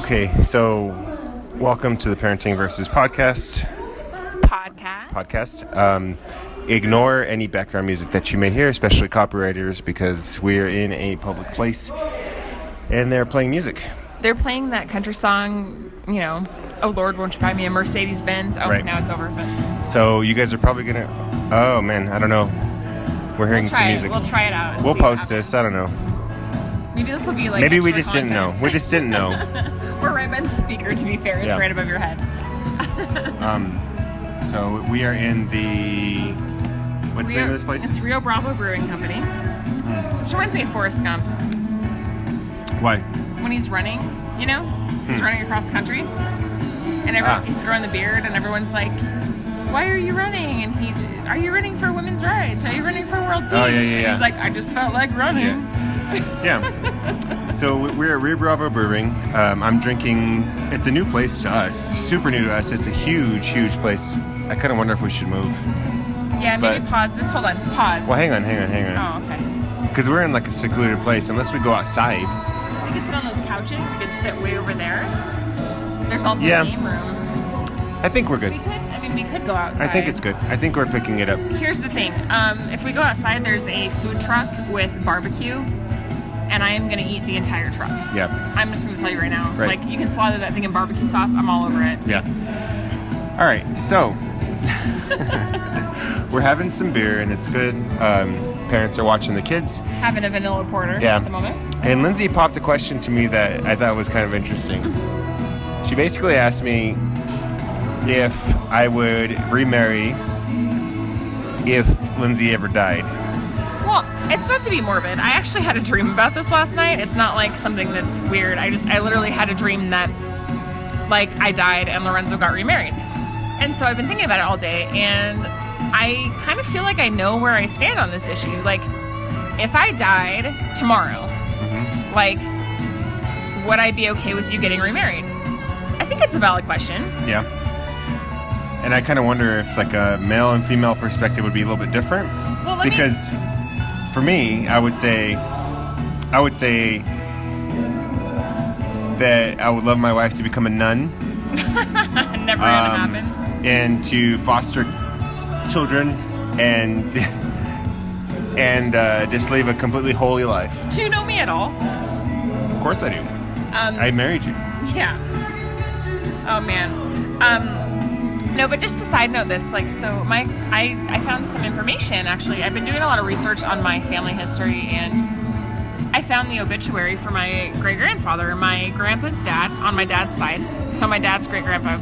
Okay, so welcome to the Parenting Versus Podcast. Ignore any background music that you may hear, especially copywriters, because we're in a public place and they're playing music. They're playing that country song, you know, "Oh Lord, won't you buy me a Mercedes-Benz?" Oh, right. Now it's over. But. So you guys are probably going to... Oh, man, I don't know. We're hearing some music. We'll try it out. We'll post this. I don't know. Maybe this will be like Maybe we just content. didn't know. We just didn't know. We're right by the speaker, to be fair. It's right above your head. So we are in the... What's the name of this place? It's Rio Bravo Brewing Company. This reminds me of Forrest Gump. Why? When he's running, you know? He's running across the country. And he's growing the beard, and everyone's like, "Why are you running?" And "Are you running for women's rights? Are you running for world peace?" Oh, yeah. He's like, "I just felt like running." Yeah. So we're at Rio Bravo Brewing. I'm drinking... It's a new place to us. Super new to us. It's a huge, huge place. I kind of wonder if we should move. Yeah, maybe pause this. Hold on. Pause. Well, hang on. Oh, okay. Because we're in like a secluded place. Unless we go outside. We could sit on those couches. We could sit way over there. There's also a game room. I think we're good. We could go outside. I think it's good. I think we're picking it up. Here's the thing. If we go outside, there's a food truck with barbecue, and I am going to eat the entire truck. Yeah. I'm just going to tell you right now. Right. Like, you can slather that thing in barbecue sauce. I'm all over it. Yeah. All right. So, we're having some beer, and it's good. Parents are watching the kids. Having a vanilla porter at the moment. And Lindsay popped a question to me that I thought was kind of interesting. She basically asked me if I would remarry if Lindsay ever died. Well, it's not to be morbid. I actually had a dream about this last night. It's not like something that's weird. I literally had a dream that, like, I died and Lorenzo got remarried. And so I've been thinking about it all day, and I kind of feel like I know where I stand on this issue. Like, if I died tomorrow, like, would I be okay with you getting remarried? I think it's a valid question. Yeah. And I kind of wonder if, like, a male and female perspective would be a little bit different. Well, because for me, I would say that I would love my wife to become a nun. Never gonna happen. And to foster children and just live a completely holy life. Do you know me at all? Of course I do. I married you. Yeah. Oh man. No, but just to side note this, like, so I found some information, actually. I've been doing a lot of research on my family history, and I found the obituary for my great-grandfather, my grandpa's dad, on my dad's side. So my dad's great-grandpa,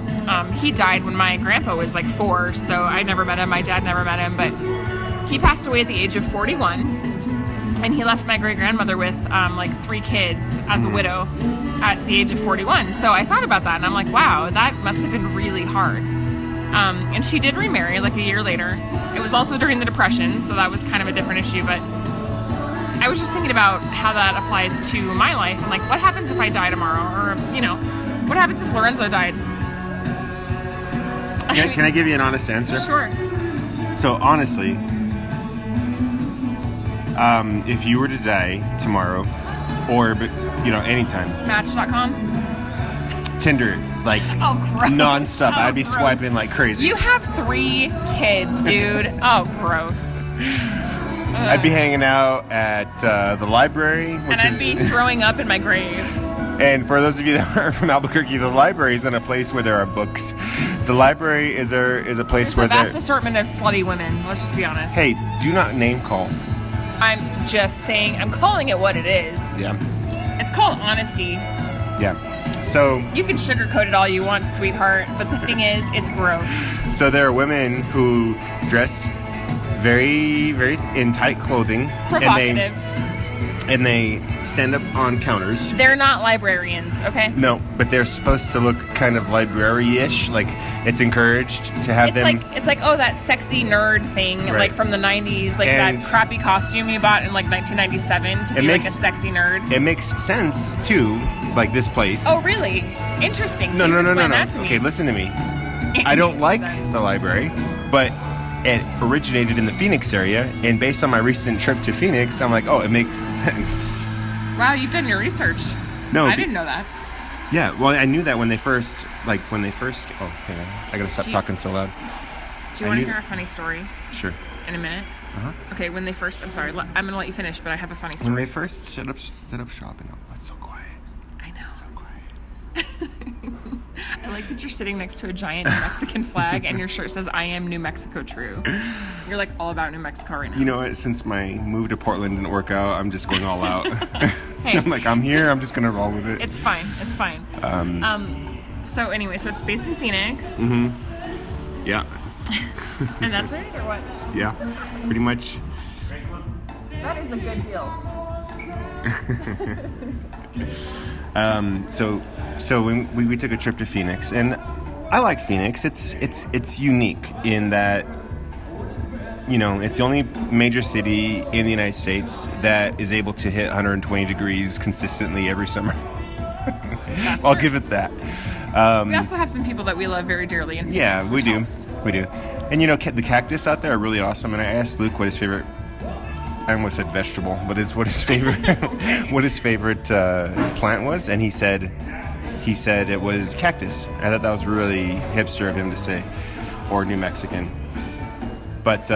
he died when my grandpa was like 4, so I never met him. My dad never met him, but he passed away at the age of 41, and he left my great-grandmother with like 3 kids as a widow at the age of 41. So I thought about that, and I'm like, wow, that must have been really hard. And she did remarry like a year later. It was also during the Depression, so that was kind of a different issue. But I was just thinking about how that applies to my life. And like, what happens if I die tomorrow? Or, you know, what happens if Lorenzo died? Can I give you an honest answer? Sure. So honestly, if you were to die tomorrow, or, you know, anytime. Match.com? Tinder. Like, nonstop. I'd be gross. Swiping like crazy. You have 3 kids, dude. Oh, gross. I'd be hanging out at the library. And I'd be throwing up in my grave. And for those of you that are from Albuquerque, the library is in a place where there are books. The library is a place where there's a vast assortment of slutty women. Let's just be honest. Hey, do not name call. I'm just saying, I'm calling it what it is. Yeah. It's called honesty. Yeah. So you can sugarcoat it all you want, sweetheart, but the thing is, it's gross. So there are women who dress very, very in tight clothing. Provocative. And they stand up on counters. They're not librarians, okay? No, but they're supposed to look kind of library-ish. Like, it's encouraged to have them... It's like, oh, that sexy nerd thing, right, like from the 90s, like that crappy costume you bought in like 1997 to be like a sexy nerd. It makes sense, too, like this place. Oh, really? Interesting. No. That to me. Okay, listen to me. I don't like the library, but it originated in the Phoenix area, and based on my recent trip to Phoenix, I'm like, oh, it makes sense. Wow, you've done your research. No, I didn't know that. Yeah, well, I knew that when they first. Oh, hang on. I gotta stop talking so loud. Do you want to hear a funny story? Sure. In a minute? Uh-huh. Okay, when they first... I'm sorry, I'm going to let you finish, but I have a funny story. When they first set up shop, and it's so quiet. I know. So quiet. I like that you're sitting next to a giant Mexican flag and your shirt says, I am New Mexico true. You're like all about New Mexico right now. You know what? Since my move to Portland didn't work out, I'm just going all out. Hey. I'm like, I'm here. I'm just going to roll with it. It's fine. It's fine. So anyway, so it's based in Phoenix. Mm-hmm. Yeah. And that's it, or what? Yeah. Pretty much. That is a good deal. So when we took a trip to Phoenix, and I like Phoenix. It's unique in that, you know, it's the only major city in the United States that is able to hit 120 degrees consistently every summer. I'll give it that. We also have some people that we love very dearly in Phoenix. Yeah, we do. Helps. We do. And you know, the cactus out there are really awesome. And I asked Luke what his favorite. I almost said vegetable, but what his favorite plant was, and he said it was cactus. I thought that was really hipster of him to say, or New Mexican. But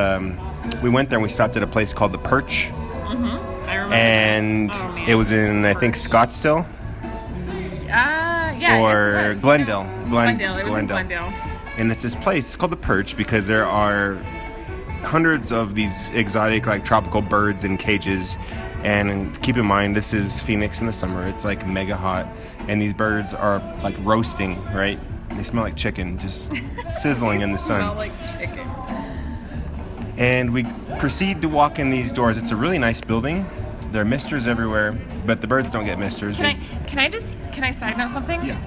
we went there and we stopped at a place called the Perch. Mm-hmm. I remember. And it was in, I think, Scottsdale. Yeah. Or yes, Glendale. Glendale. It was in Glendale. And it's this place called the Perch because there are hundreds of these exotic, like, tropical birds in cages. And keep in mind, this is Phoenix in the summer. It's like mega hot, and these birds are like roasting, right? They smell like chicken, just sizzling in the sun. Smell like chicken. And we proceed to walk in these doors. It's a really nice building. There are misters everywhere, but the birds don't get misters. Can I side note something? Yeah.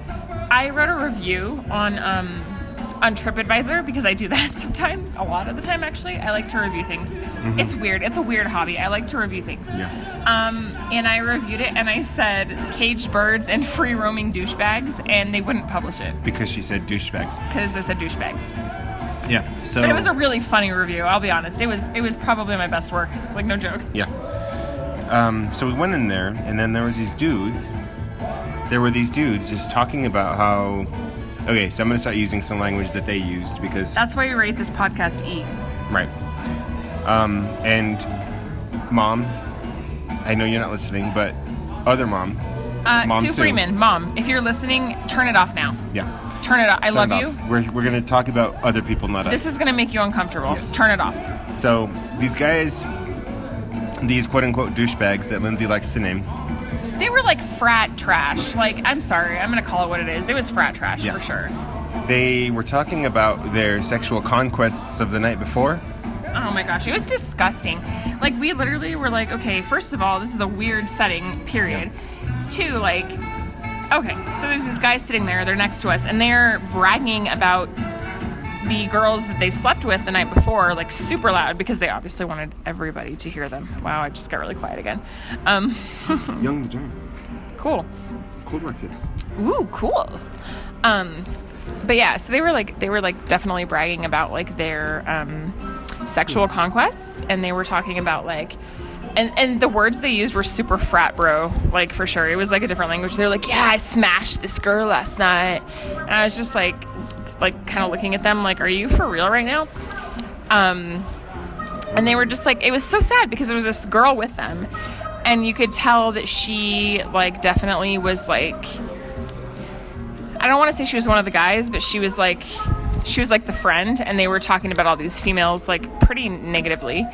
I wrote a review on TripAdvisor because I do that sometimes, a lot of the time actually. I like to review things. Mm-hmm. It's weird. It's a weird hobby. I like to review things. Yeah. And I reviewed it and I said caged birds and free roaming douchebags, and they wouldn't publish it. Because she said douchebags. Because they said douchebags. Yeah. So. But it was a really funny review. I'll be honest. It was probably my best work. Like, no joke. Yeah. So we went in there, and then there were these dudes just talking about how. Okay, so I'm going to start using some language that they used because... That's why we rate this podcast E. Right. And Mom, I know you're not listening, but other Mom. Mom Sue Freeman, Mom, if you're listening, turn it off now. Yeah. Turn it off. I love you. We're going to talk about other people, not us. This is going to make you uncomfortable. Yes. Turn it off. So these guys, these quote-unquote douchebags that Lindsay likes to name... They were like frat trash. Like, I'm sorry, I'm going to call it what it is. It was frat trash, for sure. They were talking about their sexual conquests of the night before. Oh my gosh, it was disgusting. Like, we literally were like, okay, first of all, this is a weird setting, period. Yeah. Two, like, okay, so there's this guy sitting there, they're next to us, and they're bragging about the girls that they slept with the night before, like, super loud, because they obviously wanted everybody to hear them. Wow, I just got really quiet again. Young the giant. Cool. Cold War kids. Ooh, cool. But yeah, so they were like definitely bragging about like their sexual conquests, and they were talking about like, and the words they used were super frat bro, like, for sure. It was like a different language. They were like, yeah, I smashed this girl last night, and I was just like kind of looking at them like, are you for real right now? And they were just like, it was so sad because there was this girl with them, and you could tell that she like definitely was like, I don't want to say she was one of the guys, but she was like the friend, and they were talking about all these females like pretty negatively,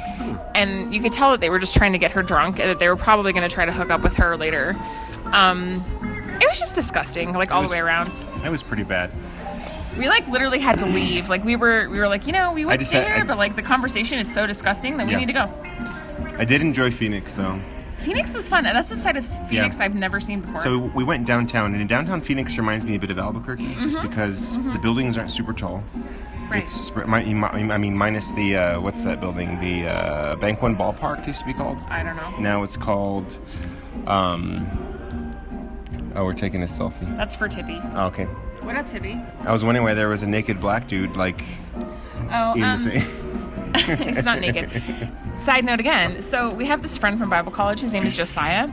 and you could tell that they were just trying to get her drunk, and that they were probably going to try to hook up with her later. It was just disgusting, like all the way around. It was pretty bad. We like literally had to leave. Like we were like, you know, we would stay here, but like the conversation is so disgusting that we need to go. I did enjoy Phoenix though. Phoenix was fun. That's a side of Phoenix I've never seen before. So we went downtown, and in downtown Phoenix reminds me a bit of Albuquerque, just because the buildings aren't super tall. Right. It's, I mean, minus the, what's that building? The Bank One Ballpark used to be called. I don't know. Now it's called, we're taking a selfie. That's for Tippy. Oh, okay. What up, Tippy? I was wondering why there was a naked black dude, like, in the thing. It's not naked. Side note again. So we have this friend from Bible college. His name is Josiah.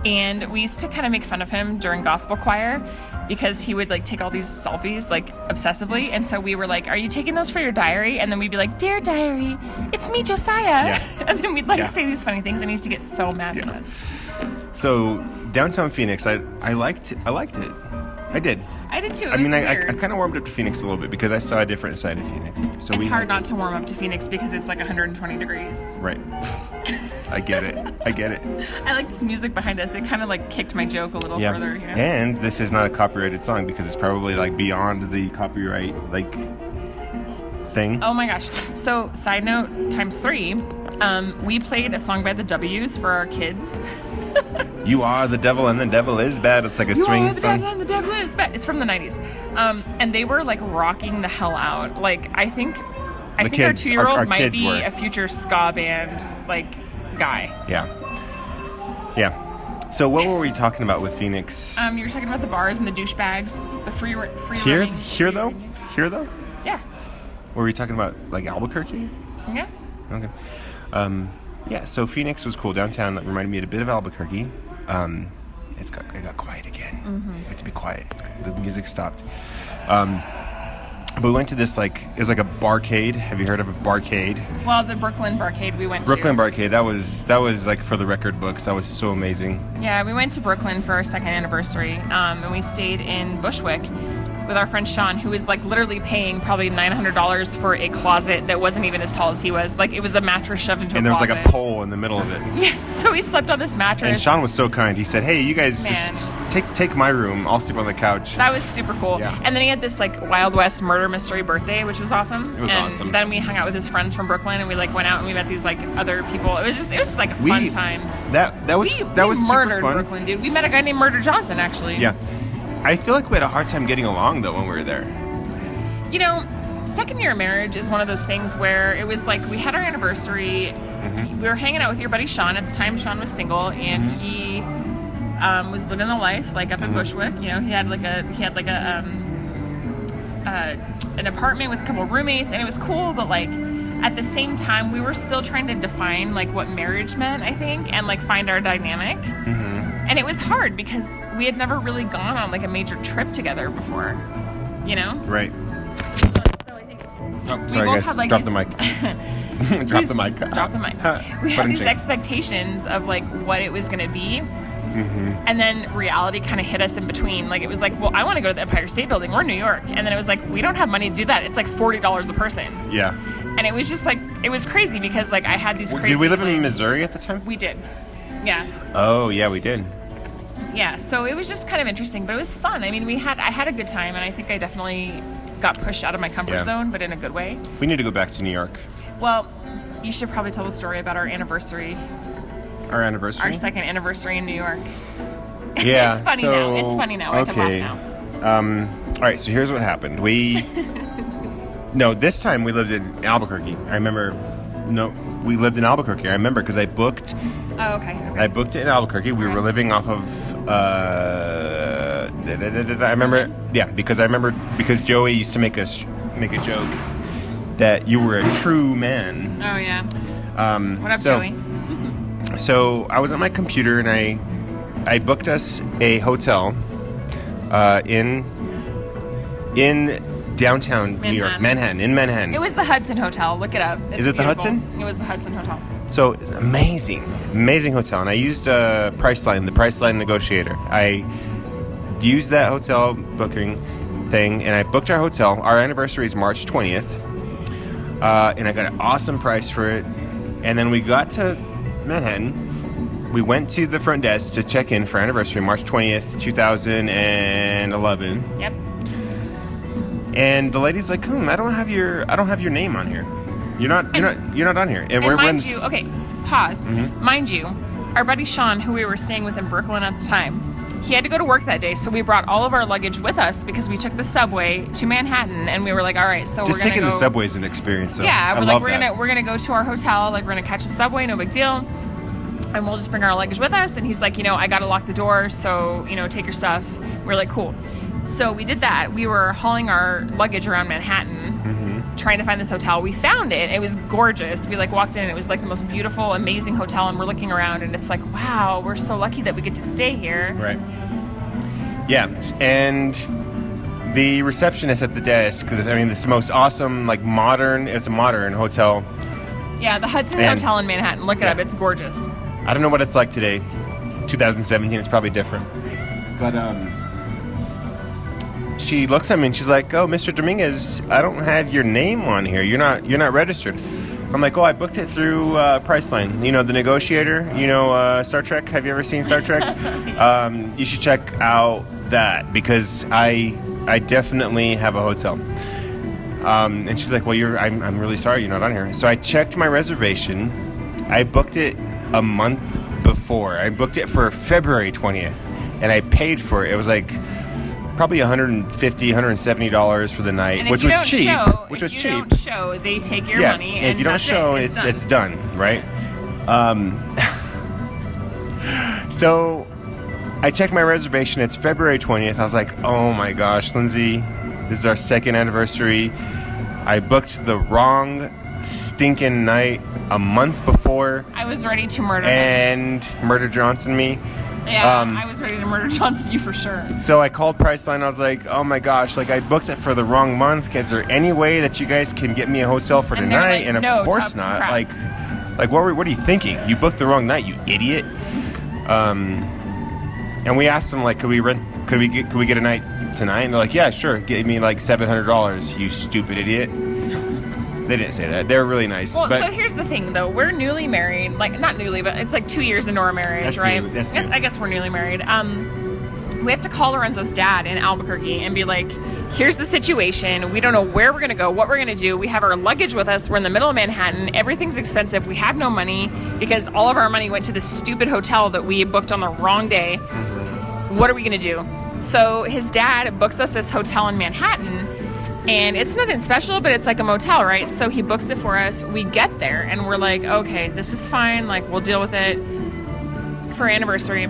And we used to kind of make fun of him during gospel choir. because he would like take all these selfies like obsessively, and so we were like, "Are you taking those for your diary?" And then we'd be like, "Dear diary, it's me, Josiah," and then we'd like say these funny things, and he used to get so mad at us. So downtown Phoenix, I liked it. I did. I did too. I mean, I kind of warmed up to Phoenix a little bit because I saw a different side of Phoenix. So it's hard not to warm up to Phoenix because it's like 120 degrees. Right. I get it. I like this music behind us. It kind of like kicked my joke a little further. You know? And this is not a copyrighted song because it's probably like beyond the copyright like thing. Oh my gosh. So side note times 3, we played a song by the W's for our kids. You are the devil and the devil is bad. It's like a swing song. You are the devil and the devil is bad. It's from the 90s. And they were like rocking the hell out. Like I think our 2-year-old might be a future ska band like guy. Yeah. So what were we talking about with Phoenix? You were talking about the bars and the douchebags, the free Here though? Yeah. Were we talking about like Albuquerque? Yeah. Okay. Yeah, so Phoenix was cool. Downtown, that reminded me a bit of Albuquerque. It got quiet again. Mm-hmm. I had to be quiet. The music stopped. But we went to this, like, it was like a barcade. Have you heard of a barcade? Well, the Brooklyn Barcade we went to. Brooklyn Barcade, that was like for the record books. That was so amazing. Yeah, we went to Brooklyn for our 2nd anniversary, and we stayed in Bushwick with our friend Sean, who was like literally paying probably $900 for a closet that wasn't even as tall as he was. Like it was a mattress shoved into a closet. And there was like a pole in the middle of it. Yeah, so he slept on this mattress. And Sean was so kind. He said, "Hey, you guys just take my room. I'll sleep on the couch." That was super cool. Yeah. And then he had this like Wild West murder mystery birthday, which was awesome. It was awesome. Then we hung out with his friends from Brooklyn, and we like went out and we met these like other people. It was just like a fun time. That was we super murdered fun. Brooklyn, dude. We met a guy named Murder Johnson, actually. Yeah. I feel like we had a hard time getting along, though, when we were there. You know, second year of marriage is one of those things where it was like we had our anniversary. Mm-hmm. We were hanging out with your buddy Sean. At the time, Sean was single, and he was living the life, like up in Bushwick. You know, he had an apartment with a couple of roommates, and it was cool. But like at the same time, we were still trying to define like what marriage meant, I think, and like find our dynamic. Mm-hmm. And it was hard because we had never really gone on like a major trip together before, you know? Right. So I think sorry guys, had, like, drop the mic. Drop the mic. Drop the mic. We had these expectations of like what it was going to be. Mm-hmm. And then reality kind of hit us in between. Like it was like, well, I want to go to the Empire State Building. We're in New York. And then it was like, we don't have money to do that. It's like $40 a person. Yeah. And it was just like, it was crazy because like I had these crazy... Did we live in Missouri at the time? We did. Yeah. Oh, yeah, we did. Yeah, so it was just kind of interesting, but it was fun. I mean, I had a good time, and I think I definitely got pushed out of my comfort zone, but in a good way. We need to go back to New York. Well, you should probably tell the story about our anniversary. Our anniversary? Our 2nd anniversary in New York. Yeah. It's funny now. It's funny now. I can laugh now. All right, so here's what happened. No, this time we lived in Albuquerque. I remember... No, we lived in Albuquerque. I remember because I booked... Oh, okay. I booked it in Albuquerque. We were living off of... I remember... Yeah, because Joey used to make a joke that you were a true man. Oh, yeah. What up, Joey? So I was on my computer and I booked us a hotel in downtown New York, Manhattan. It was the Hudson Hotel. Look it up. Is it the Hudson? It was the Hudson Hotel. So it's amazing hotel. And I used the Priceline negotiator. I used that hotel booking thing, and I booked our hotel. Our anniversary is March 20th, and I got an awesome price for it. And then we got to Manhattan. We went to the front desk to check in for anniversary, March 20th, 2011. Yep. And the lady's like, I don't have your name on here. You're not on here. And mind you, okay, pause. Mm-hmm. Mind you, our buddy Sean, who we were staying with in Brooklyn at the time, he had to go to work that day, so we brought all of our luggage with us because we took the subway to Manhattan, and we were like, all right, so just we're gonna taking go... the subway is an experience. So yeah, we're gonna go to our hotel, like we're gonna catch the subway, no big deal, and we'll just bring our luggage with us. And he's like, I gotta lock the door, so take your stuff. We're like, cool. So we did that. We were hauling our luggage around Manhattan, trying to find this hotel. We found it. It was gorgeous. We walked in, and it was like the most beautiful, amazing hotel. And we're looking around, and it's like, wow, we're so lucky that we get to stay here. Right. Yeah, and the receptionist at the desk, this is the most awesome, like modern, it's a modern hotel. Yeah, the Hudson Hotel in Manhattan. Look it up. It's gorgeous. I don't know what it's like today. 2017, it's probably different. But she looks at me and she's like, "Oh, Mr. Dominguez, I don't have your name on here. You're not registered." I'm like, "Oh, I booked it through Priceline. You know, the negotiator. You know, Star Trek. Have you ever seen Star Trek? You should check out that because I definitely have a hotel." And she's like, "Well, I'm really sorry you're not on here." So I checked my reservation. I booked it a month before. I booked it for February 20th, and I paid for it. It was like probably $150, $170 for the night, which was cheap. If you don't show, they take your money. And if you don't show, it's done, right? So I checked my reservation. It's February 20th. I was like, "Oh my gosh, Lindsay, this is our second anniversary. I booked the wrong stinking night a month before." I was ready to murder him. And murder Johnson me. Yeah, I was ready to murder Johnson you for sure. So I called Priceline. I was like, "Oh my gosh, like I booked it for the wrong month. Is there any way that you guys can get me a hotel for tonight?" Like, and no, of course not. Like what are you thinking? You booked the wrong night, you idiot. And we asked them, like, could we get a night tonight? And they're like, "Yeah, sure. Give me like $700, you stupid idiot." They didn't say that. They were really nice. Well, but so here's the thing, though. We're newly married. Like, not newly, but it's like 2 years into our marriage, right? That's new. I guess we're newly married. We have to call Lorenzo's dad in Albuquerque and be like, "Here's the situation. We don't know where we're going to go, what we're going to do. We have our luggage with us. We're in the middle of Manhattan. Everything's expensive. We have no money because all of our money went to this stupid hotel that we booked on the wrong day. What are we going to do?" So his dad books us this hotel in Manhattan. And it's nothing special, but it's like a motel, right? So he books it for us. We get there, and we're like, "Okay, this is fine. Like, we'll deal with it for our anniversary."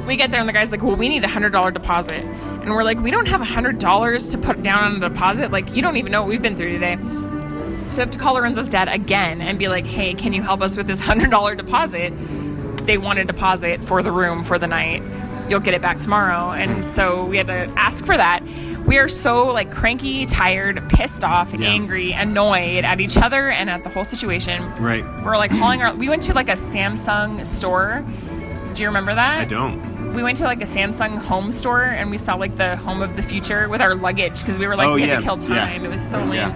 We get there, and the guy's like, "Well, we need a $100 deposit." And we're like, "We don't have $100 to put down on a deposit. Like, you don't even know what we've been through today." So we have to call Lorenzo's dad again and be like, "Hey, can you help us with this $100 deposit? They want a deposit for the room for the night. You'll get it back tomorrow." And so we had to ask for that. We are so like cranky, tired, pissed off, angry, annoyed at each other and at the whole situation. Right. We're like we went to like a Samsung store. Do you remember that? I don't. We went to like a Samsung home store and we saw like the home of the future with our luggage because we were like, we had to kill time. It was so lame. Yeah.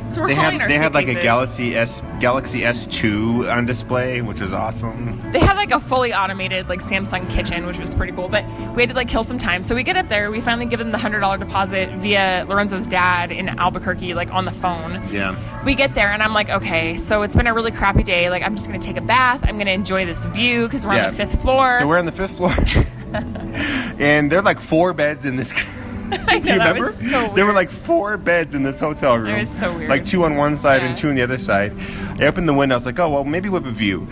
So we're holding our They had like a suitcases. Galaxy S2 on display, which was awesome. They had like a fully automated like Samsung kitchen, which was pretty cool. But we had to like kill some time. So we get up there. We finally give them the $100 deposit via Lorenzo's dad in Albuquerque, like on the phone. Yeah. We get there and I'm like, okay, so it's been a really crappy day. Like I'm just going to take a bath. I'm going to enjoy this view because we're on the 5th floor. So we're on the 5th floor. And there are like 4 beds in this. I know, do you remember? That was so weird. There were like 4 beds in this hotel room. It was so weird. Like 2 on one side and 2 on the other side. I opened the window. I was like, "Oh, well, maybe with a view."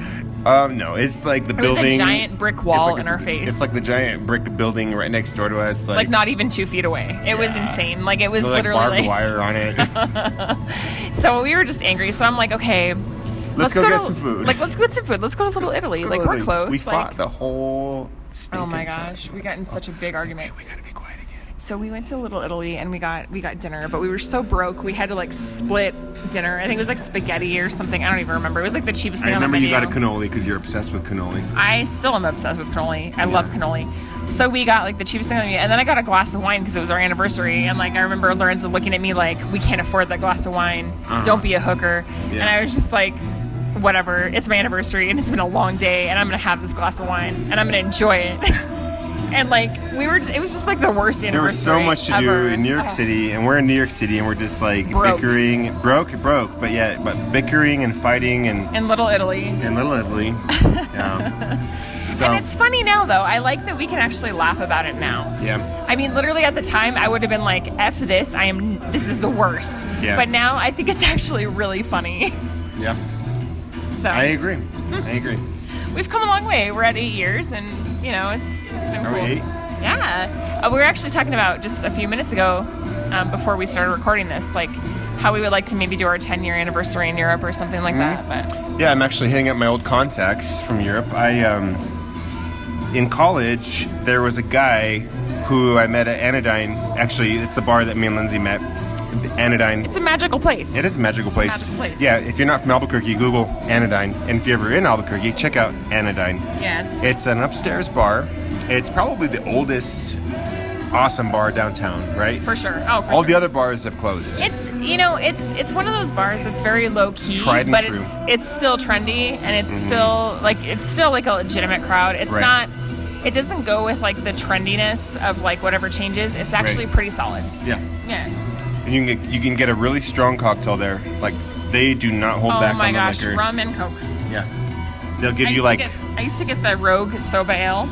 No, it's like the building. It was a giant brick wall in our face. It's like the giant brick building right next door to us. Like not even 2 feet away. It was insane. Like it was literally barbed wire on it. So we were just angry. So I'm like, okay, let's go get some food. Like let's get some food. Let's go to Little Italy. Like we're close. We fought the whole stinking Oh my gosh, we got in such a big argument. We gotta be quiet again. So we went to Little Italy and we got dinner, but we were so broke we had to like split dinner. I think it was like spaghetti or something. I don't even remember. It was like the cheapest thing on the menu. I remember you got a cannoli because you're obsessed with cannoli. I still am obsessed with cannoli. I love cannoli. So we got like the cheapest thing on the menu, and then I got a glass of wine because it was our anniversary. And like I remember Lorenzo looking at me like, "We can't afford that glass of wine. Don't be a hooker." Yeah. And I was just like, whatever. It's my anniversary and it's been a long day, and I'm gonna have this glass of wine and I'm gonna enjoy it. And like it was just like the worst anniversary. There was so much to ever. do in New York City, and we're in New York City, and we're just like bickering, broke, but bickering and fighting and. In Little Italy. Yeah. So, and it's funny now, though. I like that we can actually laugh about it now. Yeah. I mean, literally at the time, I would have been like, "F this! This is the worst." Yeah. But now I think it's actually really funny. Yeah. So I agree. We've come a long way. We're at 8 years, and you know, it's been cool. Are we 8? Yeah. We were actually talking about just a few minutes ago, before we started recording this, like how we would like to maybe do our 10-year anniversary in Europe or something like that. But yeah, I'm actually hitting up my old contacts from Europe. In college, there was a guy who I met at Anodyne. Actually, it's the bar that me and Lindsay met. Anodyne. It's a magical place. It is a magical place. Magical place. Yeah, if you're not from Albuquerque, Google Anodyne. And if you're ever in Albuquerque, check out Anodyne. Yeah, it's an upstairs bar. It's probably the oldest awesome bar downtown, right? For sure. Oh, for All sure. the other bars have closed. It's it's one of those bars that's very low key, Tried and but true. it's still trendy, and it's still like a legitimate crowd. It's Right. not. It doesn't go with like the trendiness of like whatever changes. It's actually Right. pretty solid. Yeah. Yeah. And you can get a really strong cocktail there. Like, they do not hold back Oh my on the gosh, liquor. rum and Coke. Yeah. They'll give you like... I used to get the Rogue Soba Ale.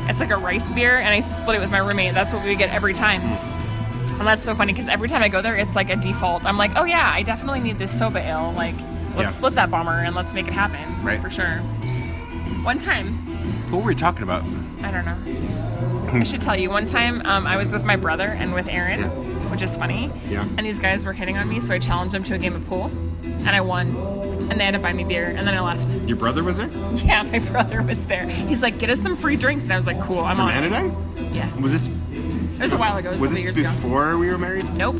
It's like a rice beer, and I used to split it with my roommate. That's what we would get every time. And that's so funny because every time I go there, it's like a default. I'm like, oh yeah, I definitely need this Soba Ale. Like, let's split that bomber and let's make it happen. Right. For sure. One time, What were we talking about? I don't know. I should tell you. One time, I was with my brother and with Aaron, which is funny. Yeah. And these guys were hitting on me, so I challenged them to a game of pool, and I won. And they had to buy me beer, and then I left. Your brother was there? Yeah, my brother was there. He's like, get us some free drinks, and I was like, cool, I'm From on it. Anodyne? Yeah. Was this... It was a while ago. It was a couple this years ago. before we were married? Nope.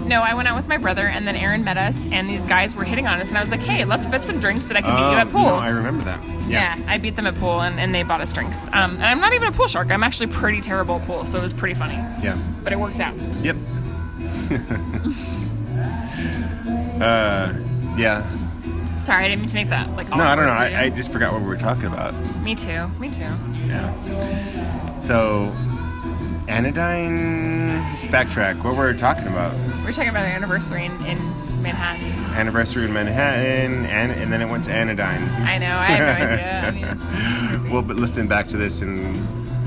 No, I went out with my brother, and then Aaron met us, and these guys were hitting on us, and I was like, hey, let's bet some drinks that I can beat you at pool. No, I remember that. Yeah, I beat them at pool, and they bought us drinks. And I'm not even a pool shark. I'm actually pretty terrible at pool, so it was pretty funny. Yeah. But it worked out. Yep. Yeah. Sorry, I didn't mean to make that like. No, I don't know. awkward for you. I just forgot what we were talking about. Me too. Me too. Yeah. So, Anodyne. Let's backtrack. What were we talking about? We're talking about our anniversary in Manhattan. Anniversary in Manhattan, and then it went to Anodyne. I know. I have no idea. I mean, We'll listen back to this and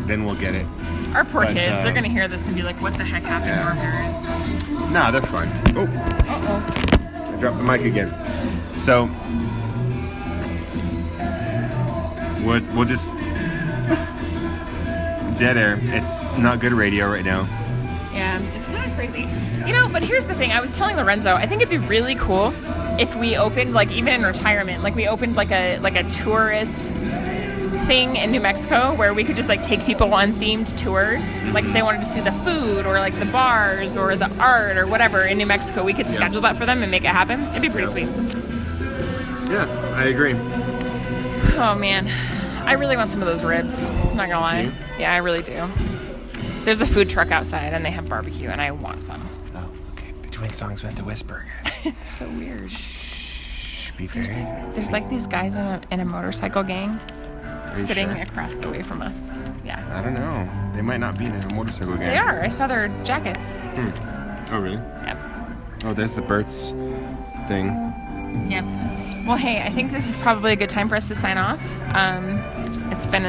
then we'll get it. our poor But, kids, they're gonna hear this and be like, "What the heck happened to our parents?" Nah, they're fine. Oh, Uh-oh. I dropped the mic again. So, we'll just dead air. It's not good radio right now. Yeah, it's kind of crazy. But here's the thing. I was telling Lorenzo, I think it'd be really cool if we opened, like, even in retirement, like we opened like a tourist thing in New Mexico where we could just like take people on themed tours. Like if they wanted to see the food or like the bars or the art or whatever in New Mexico, we could schedule that for them and make it happen. It'd be pretty sweet. Yeah, I agree. Oh man, I really want some of those ribs. I'm not gonna lie. Do you? Yeah, I really do. There's a food truck outside and they have barbecue and I want some. Oh, okay. Between songs, we have to whisper. It's so weird. Shh, be fair. There's like these guys in a motorcycle gang you sitting sure? across the way from us. Yeah. I don't know. They might not be in a motorcycle gang. They are. I saw their jackets. Oh, really? Yep. Oh, there's the Burt's thing. Yep. Well, hey, I think this is probably a good time for us to sign off. It's been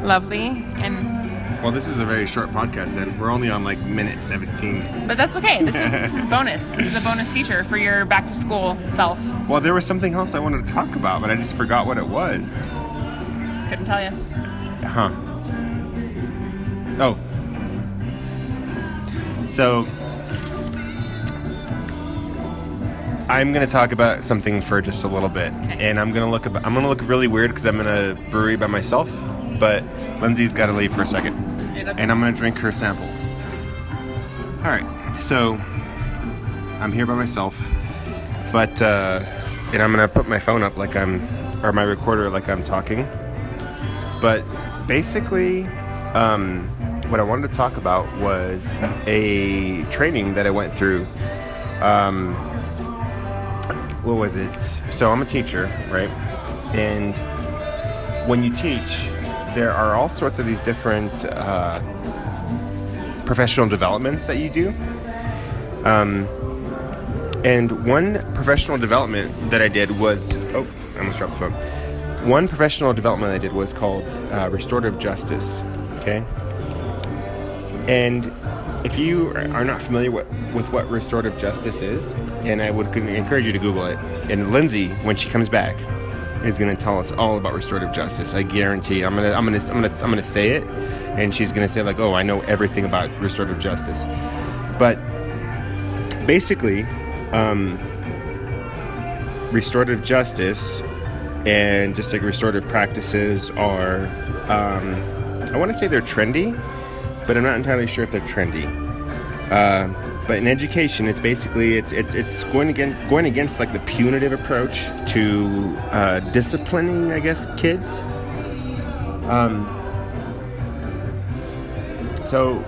lovely and. Well, this is a very short podcast then. We're only on like minute 17. But that's okay. This is bonus. This is a bonus feature for your back to school self. Well, there was something else I wanted to talk about, but I just forgot what it was. Couldn't tell you. Huh. Oh. So, I'm gonna talk about something for just a little bit, and I'm gonna look really weird because I'm in a brewery by myself, but Lindsay's got to leave for a second, and I'm gonna drink her sample. All right. So, I'm here by myself, but and I'm gonna put my phone up like or my recorder like I'm talking. But basically, what I wanted to talk about was a training that I went through. What was it? So I'm a teacher, right? And when you teach, there are all sorts of these different professional developments that you do. And one professional development that I did was... Oh, I almost dropped the phone. One professional development I did was called restorative justice, okay? And if you are not familiar with what restorative justice is, and I would encourage you to Google it, and Lindsay, when she comes back, is going to tell us all about restorative justice. I guarantee. I'm gonna say it, and she's going to say like, "Oh, I know everything about restorative justice." But basically, restorative justice and just like restorative practices are, I want to say they're trendy, but I'm not entirely sure if they're trendy. But in education, it's basically it's going against like the punitive approach to disciplining, I guess, kids. So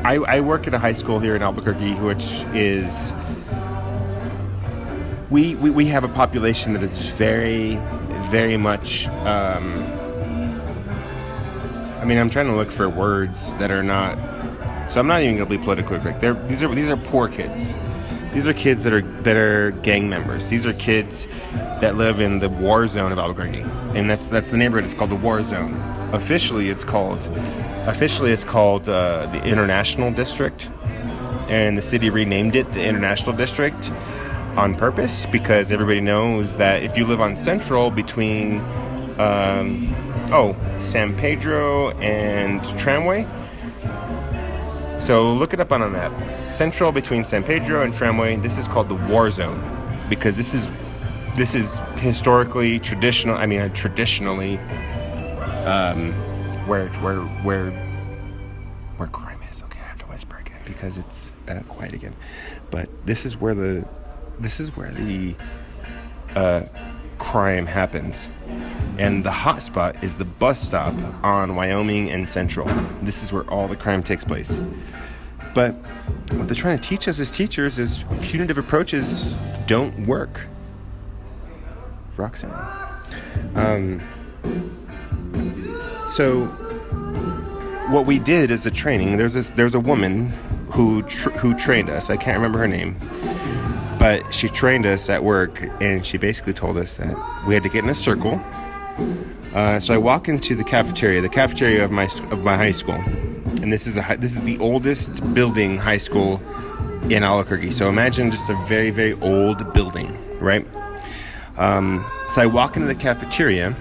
I work at a high school here in Albuquerque, which is we have a population that is very, very much. I mean, I'm trying to look for words that are not. So I'm not even going to be politically correct. These are poor kids. These are kids that are gang members. These are kids that live in the war zone of Albuquerque, and that's the neighborhood. It's called the war zone. Officially, it's called the International District, and the city renamed it the International District on purpose because everybody knows that if you live on Central between San Pedro and Tramway. So look it up on a map. Central between San Pedro and Tramway. This is called the war zone because this is historically traditional. I mean, traditionally where crime is. Okay, I have to whisper again because it's quiet again. But this is where the crime happens. And the hot spot is the bus stop on Wyoming and Central. This is where all the crime takes place. But what they're trying to teach us as teachers is punitive approaches don't work. Roxanne. So what we did as a training, there's a woman who trained us. I can't remember her name. But she trained us at work, and she basically told us that we had to get in a circle. So I walk into the cafeteria of my high school, and this is the oldest building high school in Albuquerque. So imagine just a very, very old building, right? So I walk into the cafeteria,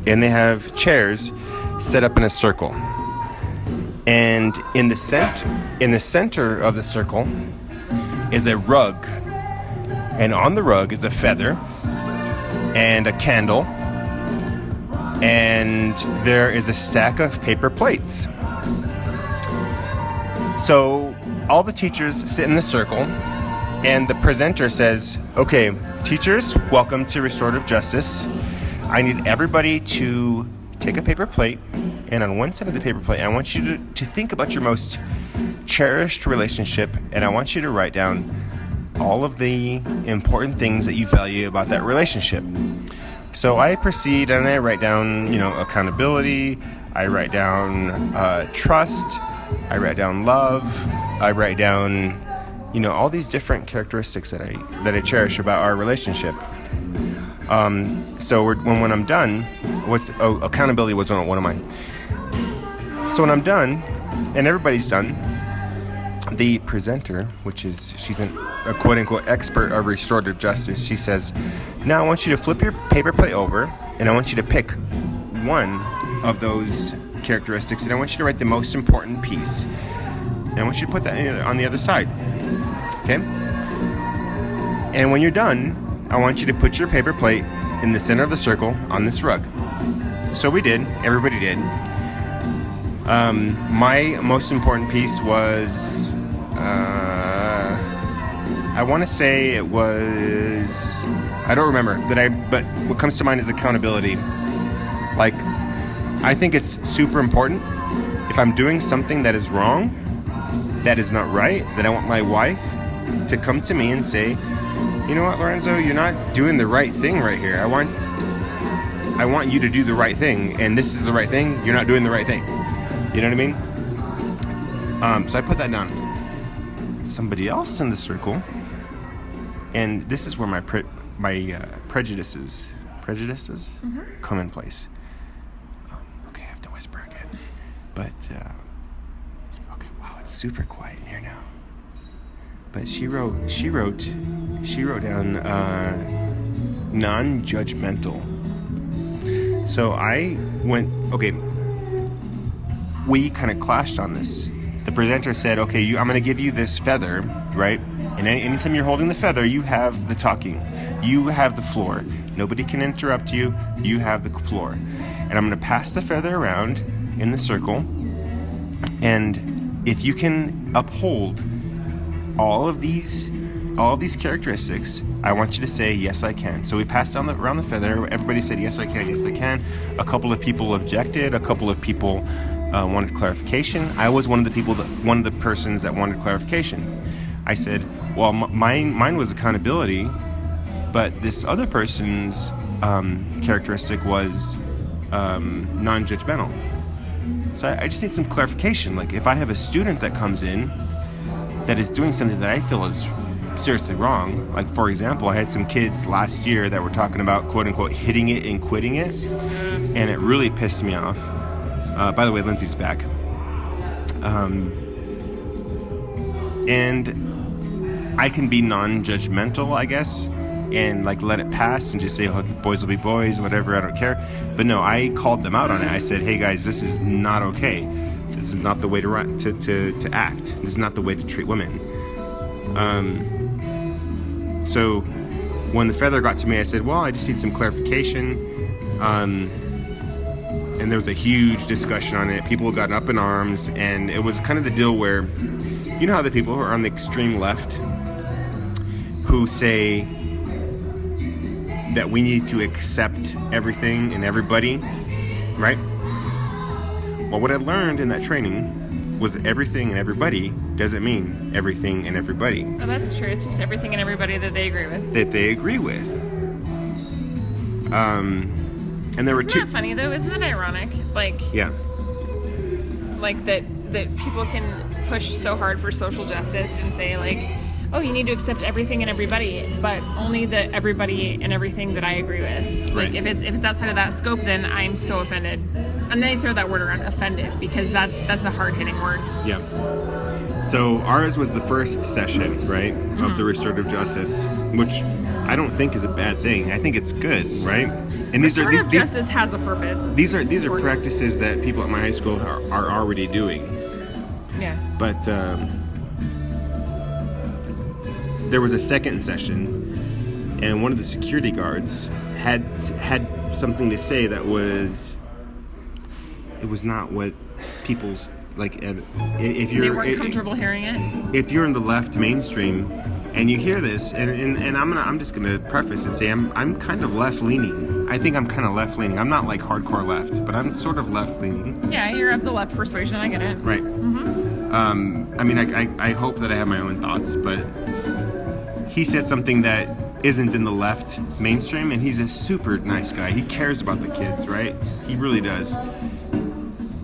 and they have chairs set up in a circle, and in the center of the circle is a rug. And on the rug is a feather and a candle, and there is a stack of paper plates. So all the teachers sit in the circle, and the presenter says, "Okay, teachers, welcome to Restorative Justice. I need everybody to take a paper plate, and on one side of the paper plate, I want you to think about your most cherished relationship, and I want you to write down all of the important things that you value about that relationship." So I proceed and I write down, accountability. I write down trust. I write down love. I write down, all these different characteristics that I cherish about our relationship. So when I'm done, accountability was one of mine. So when I'm done, and everybody's done, the presenter, she's a quote-unquote expert of restorative justice, she says, "Now I want you to flip your paper plate over, and I want you to pick one of those characteristics, and I want you to write the most important piece, and I want you to put that on the other side, okay? And when you're done, I want you to put your paper plate in the center of the circle on this rug." So we did. Everybody did. My most important piece was, I want to say it was, I don't remember, but what comes to mind is accountability. Like, I think it's super important. If I'm doing something that is wrong, that is not right, then I want my wife to come to me and say, "You know what, Lorenzo, you're not doing the right thing right here. I want you to do the right thing, and this is the right thing. You're not doing the right thing." You know what I mean? So I put that down. Somebody else in the circle, and this is where my prejudices come in place. Okay, I have to whisper again. But okay, wow, it's super quiet in here now. But she wrote down non-judgmental. So I went, okay. We kind of clashed on this. The presenter said, "Okay, I'm going to give you this feather, right? And anytime you're holding the feather, you have the talking. You have the floor. Nobody can interrupt you. You have the floor. And I'm going to pass the feather around in the circle. And if you can uphold all of these characteristics, I want you to say, yes, I can. So we passed around the feather. Everybody said, yes, I can, yes, I can. A couple of people objected. A couple of people wanted clarification. I was one of the persons that wanted clarification. I said, well, mine was accountability, but this other person's characteristic was non-judgmental. So I just need some clarification. Like, if I have a student that comes in that is doing something that I feel is seriously wrong, like, for example, I had some kids last year that were talking about, quote unquote, hitting it and quitting it, and it really pissed me off. By the way, Lindsay's back. And I can be non-judgmental, I guess, and like let it pass and just say, oh, boys will be boys, whatever, I don't care. But no, I called them out on it. I said, hey guys, this is not okay. This is not the way to act. This is not the way to treat women. So when the feather got to me, I said, well, I just need some clarification. And there was a huge discussion on it. People got up in arms, and it was kind of the deal where, you know how the people who are on the extreme left who say that we need to accept everything and everybody, right? Well, what I learned in that training was everything and everybody doesn't mean everything and everybody. Oh, that's true. It's just everything and everybody that they agree with. And there were two. Isn't that funny though? Isn't that ironic? Like, yeah, like that people can push so hard for social justice and say like, oh, you need to accept everything and everybody, but only the everybody and everything that I agree with. Right. Like, if it's outside of that scope, then I'm so offended. And then they throw that word around, offended, because that's a hard-hitting word. Yeah. So ours was the first session, right, of the restorative justice, which I don't think is a bad thing. I think it's good, right? And restorative justice has a purpose. These are practices that people at my high school are already doing. Yeah. But there was a second session, and one of the security guards had something to say that was, it was not what people's, like, if you're, they weren't comfortable hearing it. If you're in the left mainstream and you hear this, and I'm just gonna preface and say I'm kind of left leaning. I think I'm kind of left leaning. I'm not like hardcore left, but I'm sort of left leaning. Yeah, you're of the left persuasion. I get it. Right. Mm-hmm. I mean, I hope that I have my own thoughts, but he said something that isn't in the left mainstream, and he's a super nice guy. He cares about the kids, right? He really does.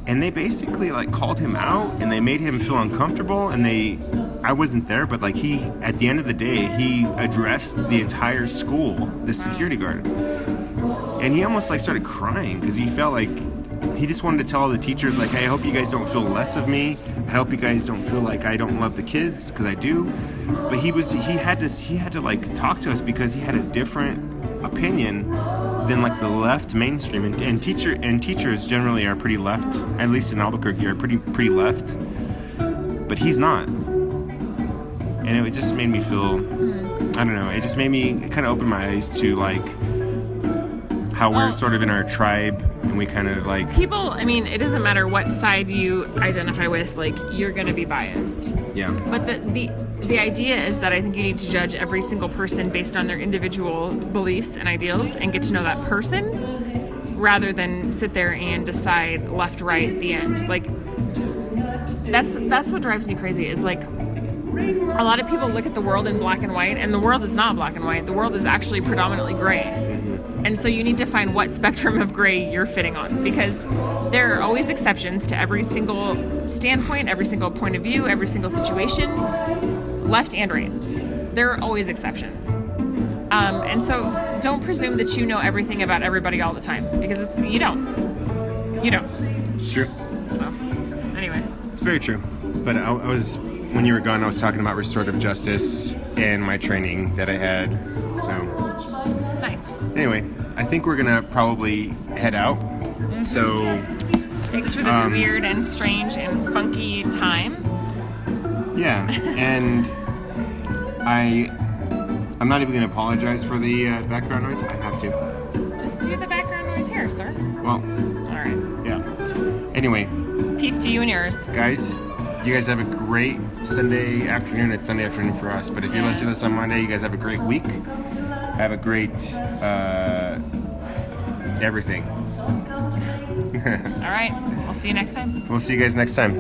And they basically like called him out, and they made him feel uncomfortable, and I wasn't there, but like at the end of the day, he addressed the entire school, the security guard. And he almost like started crying because he felt like he just wanted to tell all the teachers, like, hey, I hope you guys don't feel less of me. I hope you guys don't feel like I don't love the kids, because I do. But he had to like talk to us because he had a different opinion than like the left mainstream, and teachers generally are pretty left, at least in Albuquerque, are pretty left. But he's not. And it just made me feel, I don't know, it kind of opened my eyes to like how we're sort of in our tribe, and we kind of like... People, I mean, it doesn't matter what side you identify with, like, you're going to be biased. Yeah. But the idea is that I think you need to judge every single person based on their individual beliefs and ideals and get to know that person rather than sit there and decide left, right, the end. Like, that's what drives me crazy is, like, a lot of people look at the world in black and white, and the world is not black and white. The world is actually predominantly gray. And so you need to find what spectrum of gray you're fitting on, because there are always exceptions to every single standpoint, every single point of view, every single situation, left and right. There are always exceptions. And so don't presume that you know everything about everybody all the time, because you don't. You don't. It's true. So, anyway. It's very true. But when you were gone, I was talking about restorative justice and my training that I had. So... Nice. Anyway, I think we're gonna probably head out. Mm-hmm. So thanks for this weird and strange and funky time. Yeah, and I'm not even gonna apologize for the background noise. I have to. Just do the background noise here, sir. Well. All right. Yeah. Anyway, Peace to you and yours. Guys, you guys have a great Sunday afternoon. It's Sunday afternoon for us, but if you listen to this on Monday, you guys have a great week. Have a great everything. All right. We'll see you next time. We'll see you guys next time.